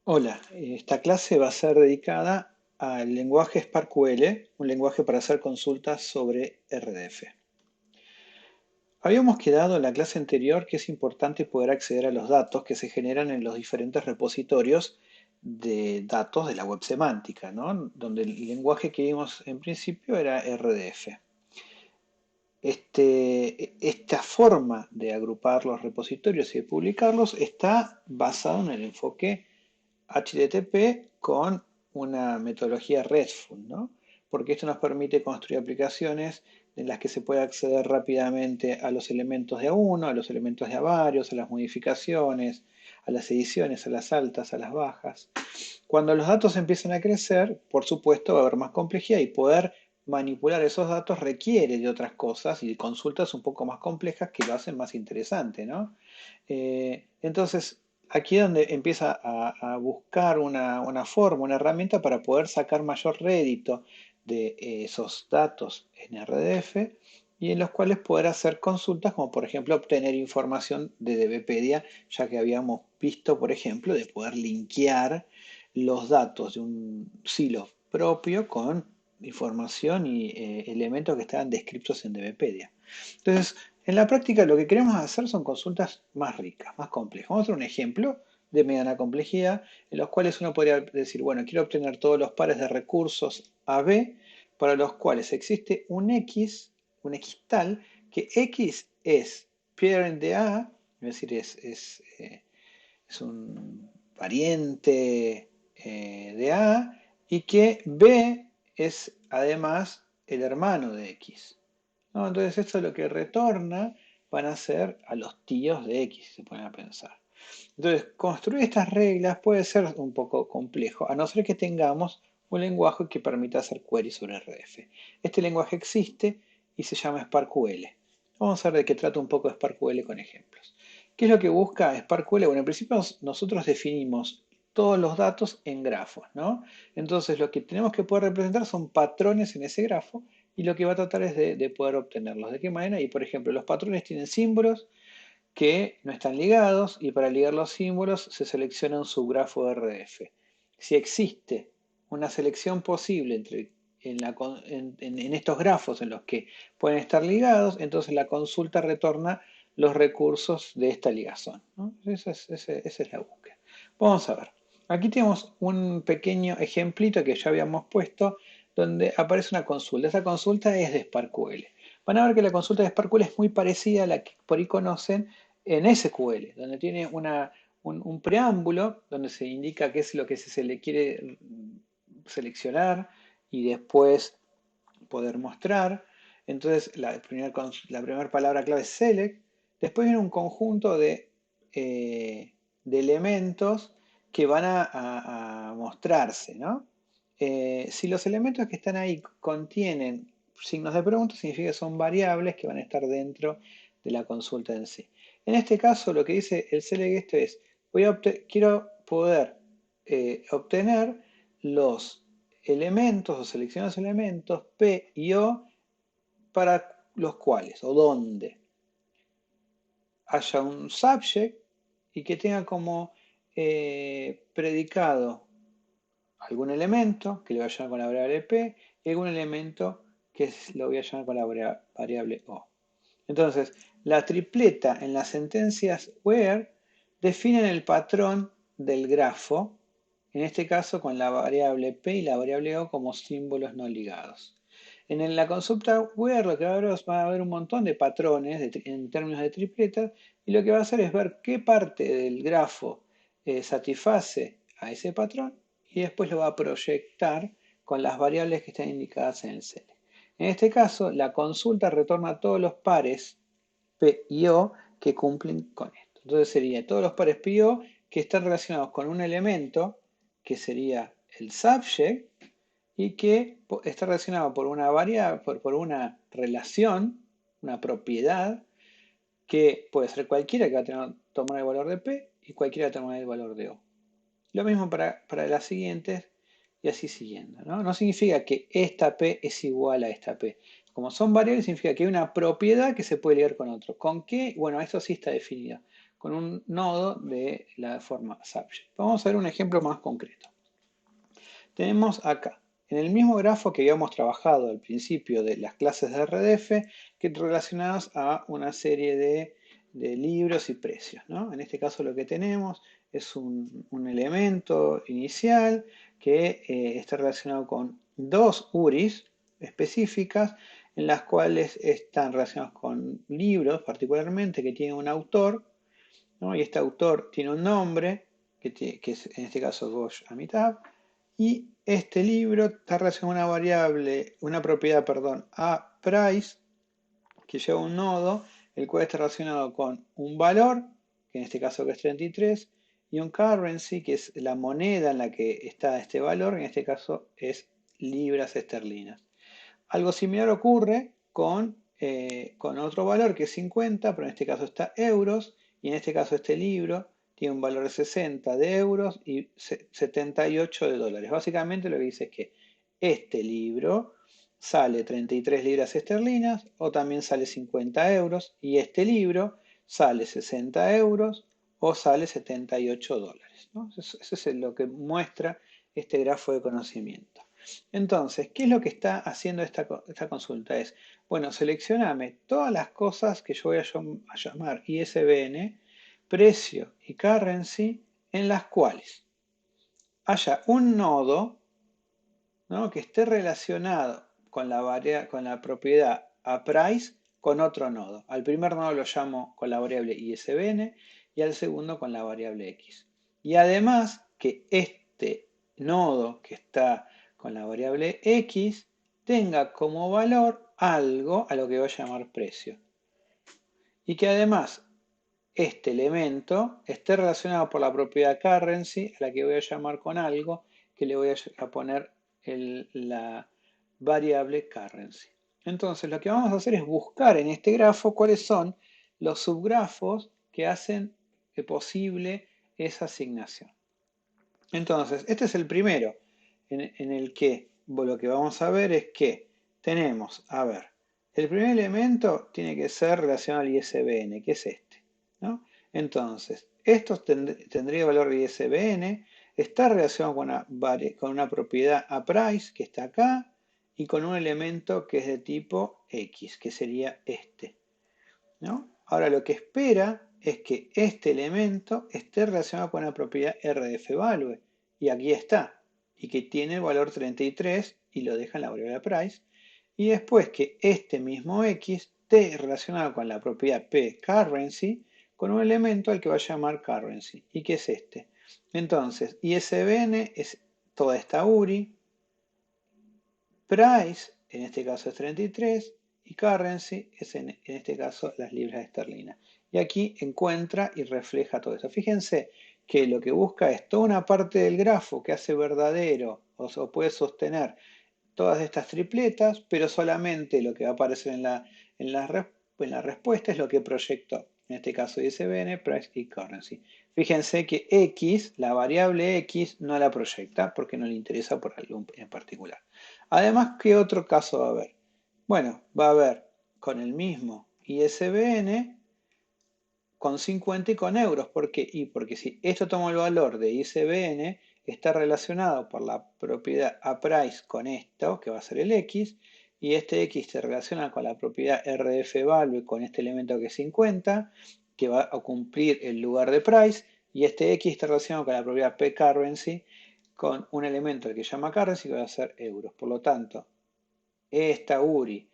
Hola, esta clase va a ser dedicada al lenguaje SparkQL, un lenguaje para hacer consultas sobre RDF. Habíamos quedado en la clase anterior que es importante poder acceder a los datos que se generan en los diferentes repositorios de datos de la web semántica, ¿no? Donde el lenguaje que vimos en principio era RDF. Esta forma de agrupar los repositorios y de publicarlos está basado en el enfoque HTTP con una metodología RESTful, ¿no? Porque esto nos permite construir aplicaciones en las que se puede acceder rápidamente a los elementos de a uno, a los elementos de a varios, a las modificaciones, a las ediciones, a las altas, a las bajas. Cuando los datos empiezan a crecer, por supuesto va a haber más complejidad y poder manipular esos datos requiere de otras cosas y de consultas un poco más complejas que lo hacen más interesante, ¿no? Entonces, aquí es donde empieza a buscar una forma, una herramienta para poder sacar mayor rédito de esos datos en RDF y en los cuales poder hacer consultas, como por ejemplo obtener información de DBpedia, ya que habíamos visto, por ejemplo, de poder linkear los datos de un silo propio con información y elementos que estaban descritos en DBpedia. Entonces, en la práctica lo que queremos hacer son consultas más ricas, más complejas. Vamos a hacer un ejemplo de mediana complejidad en los cuales uno podría decir, bueno, quiero obtener todos los pares de recursos AB para los cuales existe un X tal, que X es parent de A, es decir, es un pariente de A, y que B es además el hermano de X. ¿No? Entonces esto lo que retorna van a ser a los tíos de X, si se ponen a pensar. Entonces, construir estas reglas puede ser un poco complejo, a no ser que tengamos un lenguaje que permita hacer queries sobre RDF. Este lenguaje existe y se llama SparkQL. Vamos a ver de qué trata un poco SparkQL con ejemplos. ¿Qué es lo que busca SparkQL? Bueno, en principio nosotros definimos todos los datos en grafos, ¿no? Entonces lo que tenemos que poder representar son patrones en ese grafo y lo que va a tratar es de poder obtenerlos. ¿De qué manera? Y por ejemplo, los patrones tienen símbolos que no están ligados y para ligar los símbolos se selecciona un subgrafo de RDF. Si existe una selección posible en estos grafos en los que pueden estar ligados, entonces la consulta retorna los recursos de esta ligazón, ¿no? Esa es la búsqueda. Vamos a ver. Aquí tenemos un pequeño ejemplito que ya habíamos puesto donde aparece una consulta. Esta consulta es de SparkQL. Van a ver que la consulta de SparkQL es muy parecida a la que por ahí conocen en SQL, donde tiene un preámbulo donde se indica qué es lo que se le quiere seleccionar y después poder mostrar. Entonces la primera palabra clave es select. Después viene un conjunto de elementos que van a mostrarse, ¿no? Si los elementos que están ahí contienen signos de pregunta, significa que son variables que van a estar dentro de la consulta en sí. En este caso, lo que dice el select esto es, quiero poder obtener los elementos o seleccionar los elementos P y O para los cuales o donde haya un subject y que tenga como predicado algún elemento que le voy a llamar con la variable P y algún elemento que lo voy a llamar con la variable O. Entonces, la tripleta en las sentencias where definen el patrón del grafo, en este caso con la variable P y la variable O como símbolos no ligados. En la consulta where lo que va a haber un montón de patrones en términos de tripletas y lo que va a hacer es ver qué parte del grafo satisface a ese patrón y después lo va a proyectar con las variables que están indicadas en el select. En este caso, la consulta retorna todos los pares P y O que cumplen con esto. Entonces sería todos los pares P y O que están relacionados con un elemento que sería el subject y que está relacionado por una variable, por una relación, una propiedad que puede ser cualquiera que va a tomar el valor de P y cualquiera que va a tomar el valor de O. Lo mismo para las siguientes y así siguiendo, ¿no? No significa que esta P es igual a esta P. Como son variables, significa que hay una propiedad que se puede ligar con otro. ¿Con qué? Bueno, eso sí está definido. con un nodo de la forma subject. Vamos a ver un ejemplo más concreto. Tenemos acá, en el mismo grafo que habíamos trabajado al principio de las clases de RDF, que relacionadas a una serie de libros y precios, ¿no? En este caso lo que tenemos es un elemento inicial que está relacionado con dos URIs específicas, en las cuales están relacionados con libros particularmente que tienen un autor, ¿no? Y este autor tiene un nombre, que es en este caso Ghosh Amitabh, y este libro está relacionado a una variable, una propiedad, perdón, a price, que lleva un nodo, el cual está relacionado con un valor, que en este caso que es 33, y un currency, que es la moneda en la que está este valor, en este caso es libras esterlinas. Algo similar ocurre con otro valor que es 50, pero en este caso está euros, y en este caso este libro tiene un valor de 60 de euros y 78 de dólares. Básicamente lo que dice es que este libro sale 33 libras esterlinas o también sale 50 euros, y este libro sale 60 euros o sale 78 dólares, ¿no? Eso es lo que muestra este grafo de conocimiento. Entonces, ¿qué es lo que está haciendo esta consulta? Es, bueno, seleccioname todas las cosas que yo voy a llamar ISBN, precio y currency, en las cuales haya un nodo, ¿no?, que esté relacionado con la propiedad aPrice con otro nodo. Al primer nodo lo llamo con la variable ISBN y al segundo con la variable X. Y además que este nodo que está con la variable X tenga como valor algo a lo que voy a llamar precio. Y que además este elemento esté relacionado por la propiedad currency, a la que voy a llamar con algo que le voy a poner la variable currency. Entonces lo que vamos a hacer es buscar en este grafo cuáles son los subgrafos que hacen posible esa asignación. Entonces, este es el primero, en el que lo que vamos a ver es que tenemos, a ver, el primer elemento tiene que ser relacionado al ISBN, que es este, ¿no? Entonces, esto tendría valor de ISBN, está relacionado con una propiedad aPrice, que está acá, y con un elemento que es de tipo X, que sería este, ¿no? Ahora lo que espera es que este elemento esté relacionado con la propiedad RDFValue, y aquí está, y que tiene el valor 33 y lo deja en la variable price, y después que este mismo X esté relacionado con la propiedad pCurrency con un elemento al que va a llamar currency, y que es este. Entonces, ISBN es toda esta URI, price en este caso es 33, y currency es en este caso las libras esterlinas. Y aquí encuentra y refleja todo eso. Fíjense que lo que busca es toda una parte del grafo que hace verdadero o puede sostener todas estas tripletas, pero solamente lo que va a aparecer en la respuesta es lo que proyectó. En este caso ISBN, price y currency. Fíjense que X, la variable X, no la proyecta porque no le interesa por algo en particular. Además, ¿qué otro caso va a haber? Bueno, va a haber con el mismo ISBN con 50 y con euros. ¿Por qué? Y porque si esto toma el valor de ISBN, está relacionado por la propiedad aPrice con esto, que va a ser el X, y este X se relaciona con la propiedad RDFValue con este elemento que es 50, que va a cumplir el lugar de price, y este X está relacionado con la propiedad pCurrency con un elemento que llama currency que va a ser euros. Por lo tanto, esta URI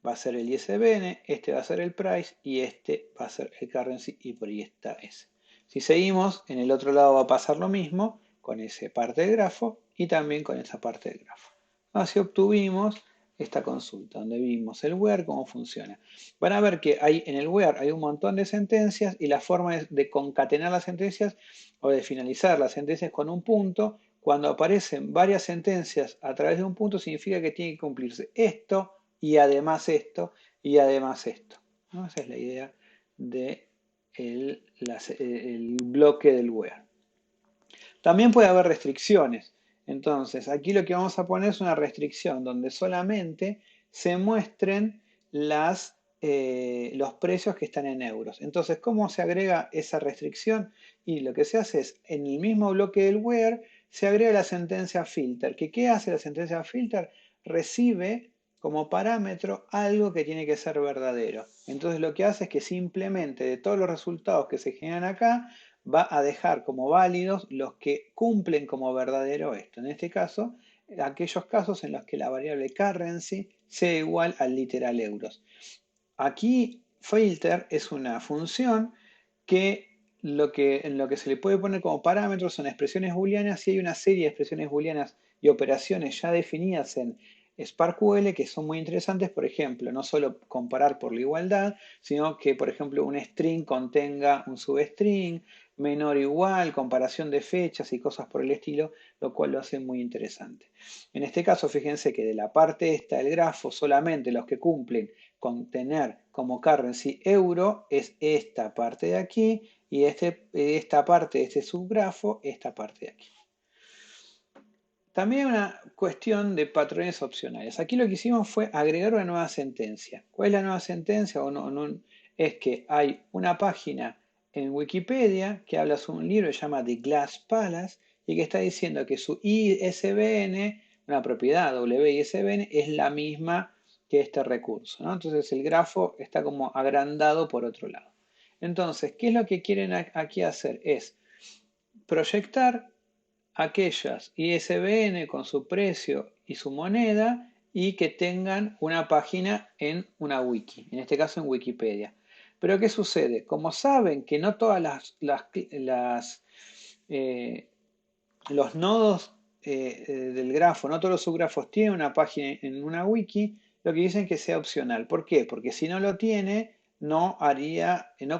va a ser el ISBN, este va a ser el price y este va a ser el currency, y por ahí está ese. Si seguimos, en el otro lado va a pasar lo mismo con esa parte del grafo y también con esa parte del grafo. Así obtuvimos esta consulta, donde vimos el where, cómo funciona. Van a ver que en el where hay un montón de sentencias y la forma de concatenar las sentencias o de finalizar las sentencias con un punto. Cuando aparecen varias sentencias a través de un punto, significa que tiene que cumplirse esto, y además esto, y además esto, ¿no? Esa es la idea del bloque del where. También puede haber restricciones. Entonces, aquí lo que vamos a poner es una restricción donde solamente se muestren las los precios que están en euros. Entonces, ¿cómo se agrega esa restricción? Y lo que se hace es, en el mismo bloque del where, se agrega la sentencia filter. ¿Qué hace la sentencia filter? Recibe como parámetro algo que tiene que ser verdadero. Entonces lo que hace es que simplemente de todos los resultados que se generan acá, va a dejar como válidos los que cumplen como verdadero esto. En este caso, aquellos casos en los que la variable currency sea igual al literal euros. Aquí filter es una función que, en lo que se le puede poner como parámetros son expresiones booleanas y hay una serie de expresiones booleanas y operaciones ya definidas en SparkQL que son muy interesantes, por ejemplo, no solo comparar por la igualdad, sino que, por ejemplo, un string contenga un substring, menor o igual, comparación de fechas y cosas por el estilo, lo cual lo hace muy interesante. En este caso, fíjense que de la parte esta del grafo, solamente los que cumplen con tener como currency euro es esta parte de aquí y esta parte de este subgrafo, esta parte de aquí. También una cuestión de patrones opcionales. Aquí lo que hicimos fue agregar una nueva sentencia. ¿Cuál es la nueva sentencia? Es que hay una página en Wikipedia que habla sobre un libro que se llama The Glass Palace y que está diciendo que su ISBN, una propiedad WISBN, es la misma que este recurso, ¿no? Entonces el grafo está como agrandado por otro lado. Entonces, ¿qué es lo que quieren aquí hacer? Es proyectar aquellas ISBN con su precio y su moneda y que tengan una página en una wiki, en este caso en Wikipedia. Pero ¿qué sucede? Como saben que no todas eh, los nodos del grafo, no todos los subgrafos tienen una página en una wiki, lo que dicen que sea opcional. ¿Por qué? Porque si no lo tiene, no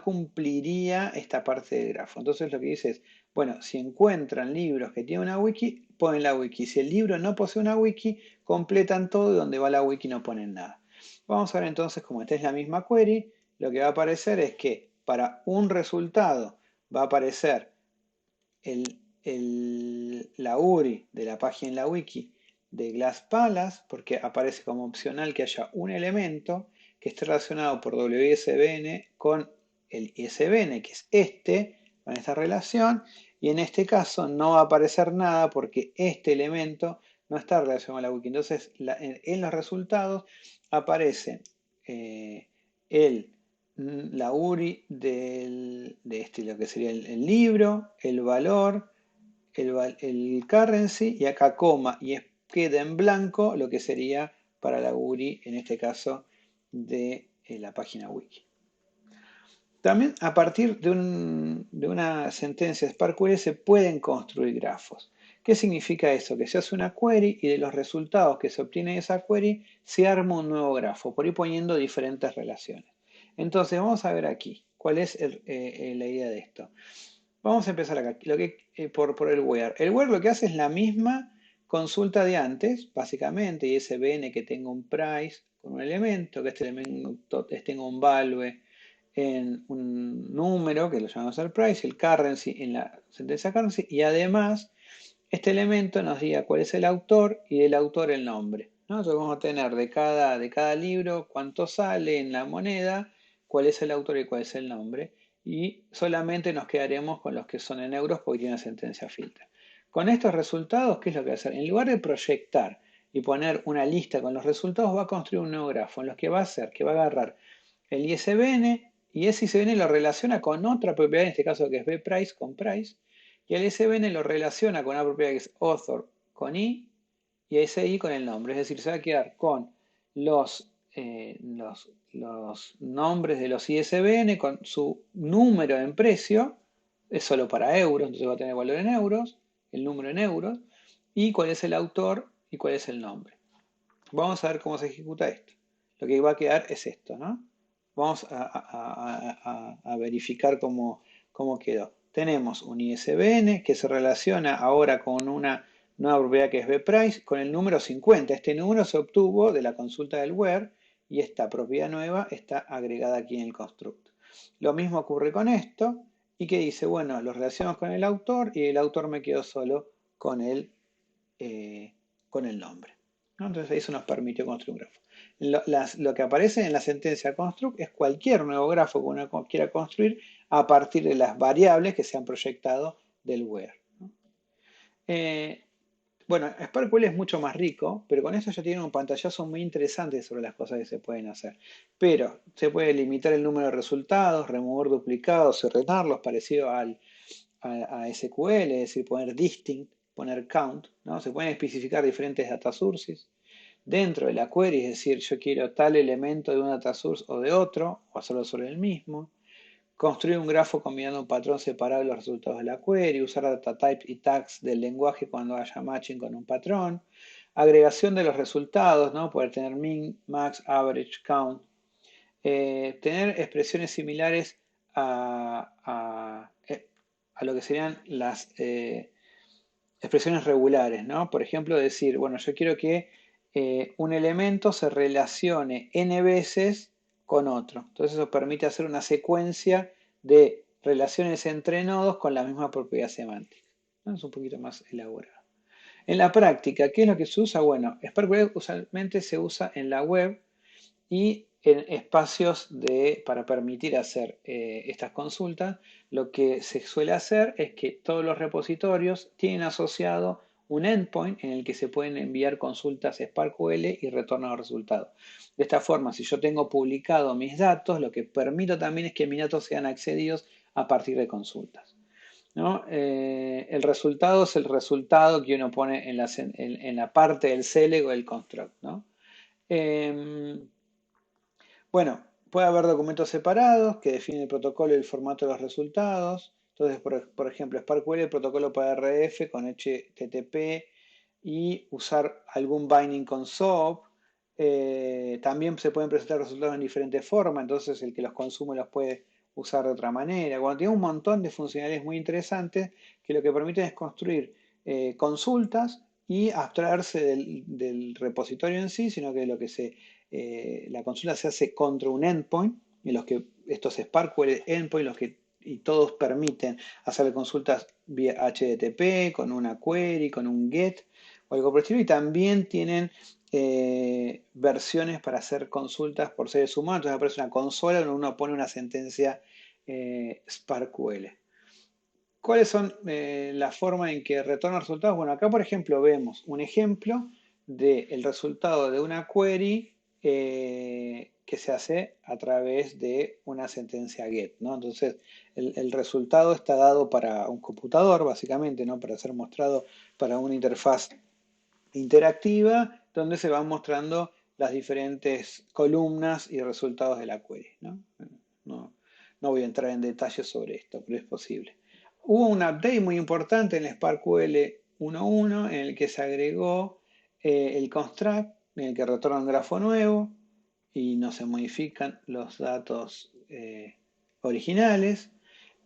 cumpliría esta parte del grafo. Entonces lo que dice es, bueno, si encuentran libros que tienen una wiki, ponen la wiki. Si el libro no posee una wiki, completan todo y donde va la wiki no ponen nada. Vamos a ver entonces, como esta es la misma query, lo que va a aparecer es que para un resultado va a aparecer la URI de la página en la wiki de Glass Palace, porque aparece como opcional que haya un elemento que esté relacionado por WSBN con el ISBN, que es con esta relación, y en este caso no va a aparecer nada porque este elemento no está relacionado a la wiki. Entonces, en los resultados aparece eh, el la URI lo que sería el libro, el valor, el currency y acá coma y queda en blanco lo que sería para la URI, en este caso de la página wiki. También a partir de una sentencia de SparkQuery se pueden construir grafos. ¿Qué significa eso? Que se hace una query y de los resultados que se obtiene de esa query se arma un nuevo grafo, por ahí poniendo diferentes relaciones. Entonces vamos a ver aquí cuál es la idea de esto. Vamos a empezar acá, por el where. El where lo que hace es la misma consulta de antes, básicamente, y ISBN que tenga un price con un elemento, que este elemento tenga un value en un número, que lo llamamos el price, el currency en la sentencia currency, y además este elemento nos diga cuál es el autor y del autor el nombre, ¿no? Entonces vamos a tener de cada libro cuánto sale en la moneda, cuál es el autor y cuál es el nombre, y solamente nos quedaremos con los que son en euros porque tiene una sentencia filter. Con estos resultados, ¿qué es lo que va a hacer? En lugar de proyectar y poner una lista con los resultados, va a construir un nuevo grafo en los que va a hacer, que va a agarrar el ISBN y ese ISBN lo relaciona con otra propiedad, en este caso que es bprice con price, y el ISBN lo relaciona con una propiedad que es author con i y ese i con el nombre. Es decir, se va a quedar con los nombres de los ISBN con su número en precio, es solo para euros, entonces va a tener valor en euros, el número en euros, y cuál es el autor y cuál es el nombre. Vamos a ver cómo se ejecuta esto. Lo que va a quedar es esto, ¿no? Vamos a verificar cómo quedó. Tenemos un ISBN que se relaciona ahora con una nueva propiedad que es bprice con el número 50. Este número se obtuvo de la consulta del where y esta propiedad nueva está agregada aquí en el constructo. Lo mismo ocurre con esto y que dice, bueno, lo relacionamos con el autor y el autor me quedó solo con el nombre, ¿no? Entonces eso nos permitió construir un grafo. Lo que aparece en la sentencia construct es cualquier nuevo grafo que uno quiera construir a partir de las variables que se han proyectado del where, ¿no? Eh, bueno, SparkQL es mucho más rico, pero con eso ya tiene un pantallazo muy interesante sobre las cosas que se pueden hacer. Pero se puede limitar el número de resultados, remover duplicados, ordenarlos, parecido a SQL, es decir, poner distinct, poner count, ¿no? Se pueden especificar diferentes data sources dentro de la query, es decir, yo quiero tal elemento de un data source o de otro, o hacerlo sobre el mismo. Construir un grafo combinando un patrón separado de los resultados de la query, usar data type y tags del lenguaje cuando haya matching con un patrón, agregación de los resultados, ¿no? Poder tener min, max, average, count, tener expresiones similares a lo que serían las expresiones regulares, ¿no? Por ejemplo, decir, bueno, yo quiero que un elemento se relacione n veces con otro. Entonces eso permite hacer una secuencia de relaciones entre nodos con la misma propiedad semántica, ¿no? Es un poquito más elaborado. En la práctica, ¿qué es lo que se usa? Bueno, SparkWeb usualmente se usa en la web y en espacios para permitir hacer estas consultas. Lo que se suele hacer es que todos los repositorios tienen asociado un endpoint en el que se pueden enviar consultas SparkQL y retornar los resultados. De esta forma, si yo tengo publicado mis datos, lo que permito también es que mis datos sean accedidos a partir de consultas, ¿no? El resultado es el resultado que uno pone en la parte del select o del construct, ¿no? Eh, bueno, puede haber documentos separados que definen el protocolo y el formato de los resultados. Entonces, por ejemplo, SparkQL, el protocolo para RF con HTTP y usar algún binding con SOAP. También se pueden presentar resultados en diferentes formas, entonces el que los consume los puede usar de otra manera. Bueno, tiene un montón de funcionalidades muy interesantes que lo que permiten es construir consultas y abstraerse del repositorio en sí, sino que la consulta se hace contra un endpoint, en los que estos SparkQL endpoint, y todos permiten hacer consultas vía HTTP, con una query, con un GET o algo por el estilo, y también tienen versiones para hacer consultas por seres humanos. Entonces aparece una consola donde uno pone una sentencia SparkQL. ¿Cuáles son la forma en que retorna resultados? Bueno, acá por ejemplo vemos un ejemplo del resultado de una query que se hace a través de una sentencia GET, ¿no? Entonces el resultado está dado para un computador, básicamente, ¿no? Para ser mostrado para una interfaz interactiva donde se van mostrando las diferentes columnas y resultados de la query, ¿no? No, no voy a entrar en detalles sobre esto, pero es posible. Hubo un update muy importante en el SparkQL 1.1 en el que se agregó el construct, en el que retorna un grafo nuevo y no se modifican los datos originales.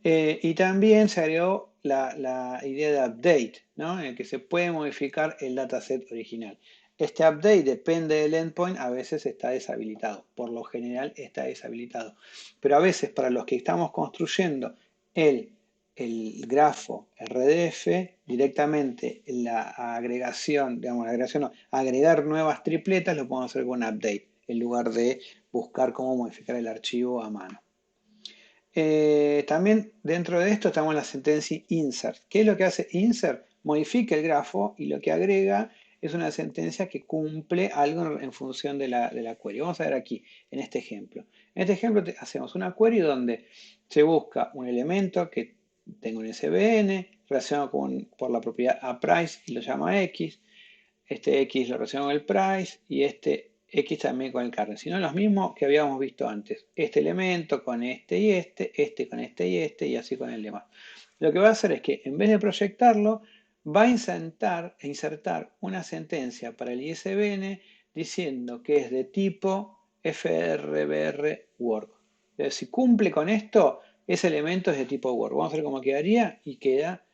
Y también se agregó la idea de update, ¿no? En el que se puede modificar el dataset original. Este update depende del endpoint, a veces está deshabilitado, por lo general está deshabilitado. Pero a veces para los que estamos construyendo el, el grafo RDF, directamente la agregación, digamos, la agregación no, agregar nuevas tripletas lo podemos hacer con un update, en lugar de buscar cómo modificar el archivo a mano. También dentro de esto estamos en la sentencia insert. ¿Qué es lo que hace insert? Modifica el grafo y lo que agrega es una sentencia que cumple algo en función de la query. Vamos a ver aquí, en este ejemplo. En este ejemplo hacemos una query donde se busca un elemento que tenga un SVN relacionado por la propiedad aPrice y lo llama X. Este X lo relaciona con el price y este X también con el current, sino los mismos que habíamos visto antes. Este elemento con este y este con este y así con el demás. Lo que va a hacer es que en vez de proyectarlo, va a insertar una sentencia para el ISBN diciendo que es de tipo FRBR work. Si cumple con esto, ese elemento es de tipo work. Vamos a ver cómo quedaría y queda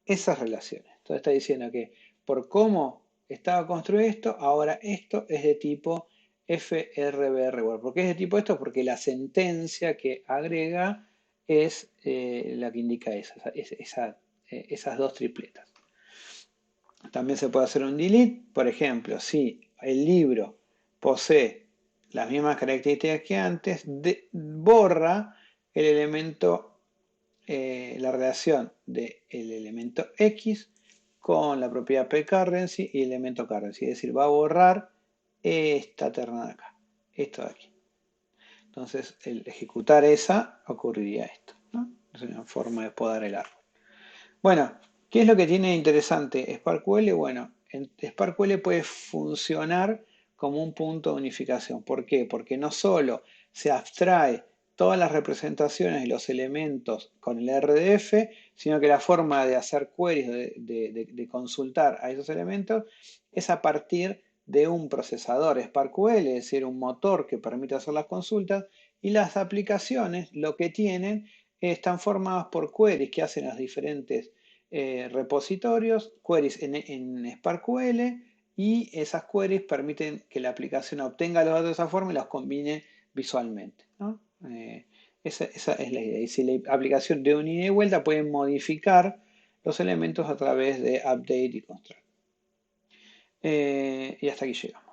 esas relaciones. Entonces está diciendo que por cómo estaba construido esto, ahora esto es de tipo FRBR. ¿Por qué es de tipo esto? Porque la sentencia que agrega es la que indica esas dos tripletas. También se puede hacer un delete, por ejemplo, si el libro posee las mismas características que antes, borra el elemento, la relación del elemento X con la propiedad pCurrency y el elemento currency. Es decir, va a borrar esta terna de acá, esto de aquí. Entonces, el ejecutar esa ocurriría esto, ¿no? Es una forma de podar el árbol. Bueno, ¿qué es lo que tiene interesante SparkQL? Bueno, SparkQL puede funcionar como un punto de unificación. ¿Por qué? Porque no solo se abstrae todas las representaciones de los elementos con el RDF, sino que la forma de hacer queries, de consultar a esos elementos, es a partir de un procesador SparkQL, es decir, un motor que permite hacer las consultas, y las aplicaciones lo que tienen están formadas por queries que hacen los diferentes repositorios, queries en SparkQL, y esas queries permiten que la aplicación obtenga los datos de esa forma y los combine visualmente, ¿no? Esa es la idea. Y si la aplicación de un ida y vuelta puede modificar los elementos a través de update y construct. Y hasta aquí llegamos.